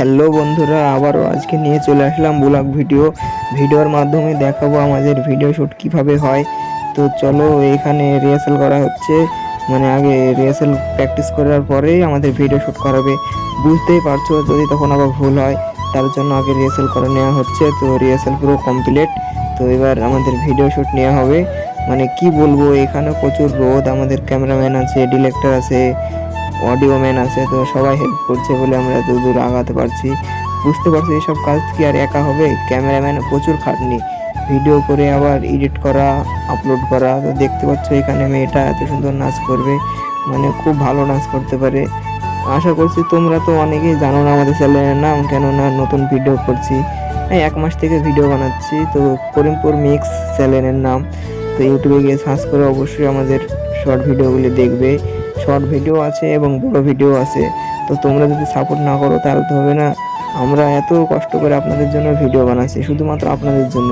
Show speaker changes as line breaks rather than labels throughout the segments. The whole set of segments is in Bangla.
হ্যালো বন্ধুরা, আবারও আজকে নিয়ে চলে আসলাম ব্লগ ভিডিওর মাধ্যমে দেখাবো আমাদের ভিডিও শ্যুট কিভাবে হয়। তো চলো, এখানে রিহার্সাল করা হচ্ছে, মানে আগে রিহার্সাল প্র্যাকটিস করার পরেই আমাদের ভিডিও শ্যুট করাবে। বুঝতেই পারছো, যদি তখন আবার ভুল হয় তার জন্য আগে রিহার্সাল করে নেওয়া হচ্ছে। তো রিহার্সাল পুরো কমপ্লিট, তো এবার আমাদের ভিডিও শ্যুট নেওয়া হবে। মানে কি বলবো, এখানে প্রচুর রোদ, আমাদের ক্যামেরাম্যান আছে, ডিরেক্টর আছে, অডিও ম্যান আছে, তো সবাই হেল্প করছে বলে আমরা এত দূর আগাতে পারছি। বুঝতে পারছি এইসব কাজ কি আর একা হবে, ক্যামেরাম্যান প্রচুর খাটনি, ভিডিও করে আবার এডিট করা, আপলোড করা। তো দেখতে পাচ্ছ এখানে মেয়েটা এত সুন্দর নাচ করবে, মানে খুব ভালো নাচ করতে পারে। আশা করছি তোমরা তো অনেকেই জানো না আমাদের চ্যানেলের নাম, কেননা নতুন ভিডিও করছি, এই 1 মাস থেকে ভিডিও বানাচ্ছি। তো করিমপুর মিক্স চ্যানেলের নাম। তো ইউটিউবে গিয়ে সার্চ করে অবশ্যই আমাদের শর্ট ভিডিওগুলি দেখবে। শর্ট ভিডিও আছে এবং বড় ভিডিও আছে। তো তোমরা যদি সাপোর্ট না করো তাহলে তো হবে না। আমরা এত কষ্ট করে আপনাদের জন্য ভিডিও বানাচ্ছি, শুধুমাত্র আপনাদের জন্য।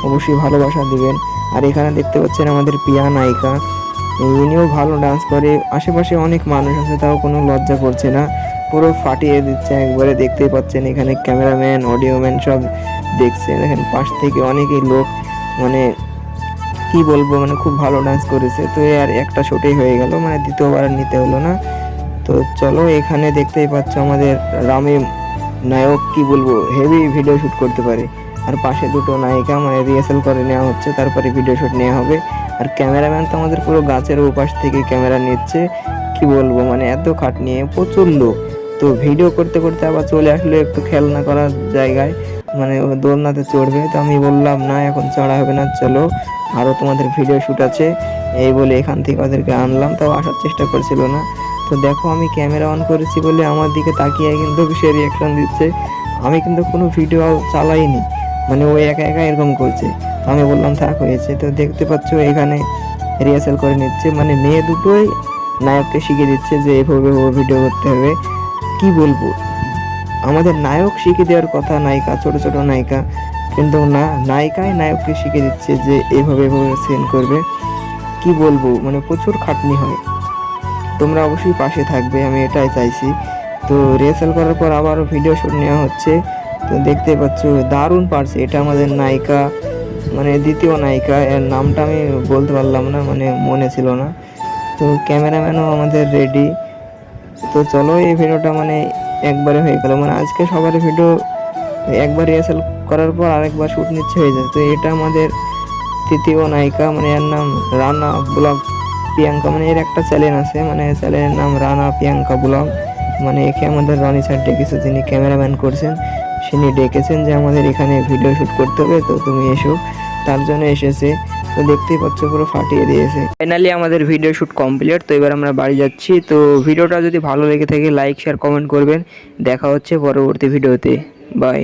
অবশ্যই ভালোবাসা দিবেন। আর এখানে দেখতে পাচ্ছেন আমাদের প্রিয়া নায়িকা, ইনিও ভালো ডান্স করে। আশেপাশে অনেক মানুষ আছে, তাও কোনো লজ্জা করছে না, পুরো ফাটিয়ে দিচ্ছে একবারে। দেখতেই পাচ্ছেন এখানে ক্যামেরাম্যান, অডিওম্যান সব দেখছে। দেখেন পাশ থেকে অনেকেই লোক, মানে কি বলবো, মানে খুব ভালো ডান্স করেছে। তো আর একটা শটেই হয়ে গেল, মানে দ্বিতীয়বার নিতে হলো না। তো চলো, এখানে দেখতেই পাচ্ছ আমাদের রামিম নায়ক, কি বলবো, হেভি ভিডিও শ্যুট করতে পারে। আর পাশে দুটো নায়িকা, মানে রিহার্সাল করে নেওয়া হচ্ছে, তারপরে ভিডিও শ্যুট নেওয়া হবে। আর ক্যামেরাম্যান তো আমাদের পুরো গাছের ওপাশ থেকে ক্যামেরা নিচ্ছে। কি বলবো, মানে এত খাটনি, প্রচুর লোক। তো ভিডিও করতে করতে আবার চলে আসলো একটু খেলনা করার জায়গায়, মানে ও দোলনাতে চড়বে। তো আমি বললাম না, এখন চড়া হবে না, চলো আরও তোমাদের ভিডিও শ্যুট আছে, এই বলে এখান থেকে ওদেরকে আনলাম। তাও আসার চেষ্টা করছিল না। তো দেখো, আমি ক্যামেরা অন করেছি বলে আমার দিকে তাকিয়ে কিন্তু সে রিয়াকশন দিচ্ছে। আমি কিন্তু কোনো ভিডিও চালাইনি, মানে ও একা একা এরকম করছে। তো আমি বললাম থাক, হয়েছে। তো দেখতে পাচ্ছ এখানে রিহার্সাল করে নিচ্ছে, মানে মেয়ে দুটোই নায়ককে শিখিয়ে দিচ্ছে যে এভাবে ভিডিও করতে হবে। কি বলবো, আমাদের নায়ক শিখিয়ে দেওয়ার কথা নায়িকা, ছোট ছোট নায়িকা, কিন্তু না, নায়িকাই নায়ককে শিখিয়ে দিচ্ছে যে এভাবে সেন্ড করবে। কি বলবো, মানে প্রচুর খাটনি হয়। তোমরা অবশ্যই পাশে থাকবে, আমি এটাই চাইছি। তো রিহার্সাল করার পর আবারও ভিডিও শ্যুট নেওয়া হচ্ছে। তো দেখতে পাচ্ছ দারুণ পারছে। এটা আমাদের নায়িকা, মানে দ্বিতীয় নায়িকা, এর নামটা আমি বলতে পারলাম না, মানে মনে ছিল না। তো ক্যামেরাম্যানও আমাদের রেডি। তো চলো, এই ভিডিওটা মানে একবারে হয়ে গেল, মানে আজকে সবার ভিডিও একবার রিহার্সাল করার পর আরেকবার শ্যুট নিচ্ছে হয়ে যায়। তো এটা আমাদের তৃতীয় নায়িকা, মানে এর নাম রানা ব্লগ প্রিয়াঙ্কা, মানে এর একটা চ্যানেল আছে, মানে চ্যানেলের নাম রানা প্রিয়াঙ্কা ব্লগ। মানে একে আমাদের রনি স্যার ডেকেছে, যিনি ক্যামেরাম্যান করছেন, তিনি ডেকেছেন যে আমাদের এখানে ভিডিও শ্যুট করতে হবে, তো তুমি এসো, তার জন্য এসেছে। তো দেখতেই পাচ্ছ পুরো ফাটিয়ে দিয়েছে। ফাইনালি আমাদের ভিডিও শ্যুট কমপ্লিট। তো এবার আমরা বাড়ি যাচ্ছি। তো ভিডিওটা যদি ভালো লেগে থাকে লাইক, শেয়ার, কমেন্ট করবেন। দেখা হচ্ছে পরবর্তী ভিডিওতে। বাই।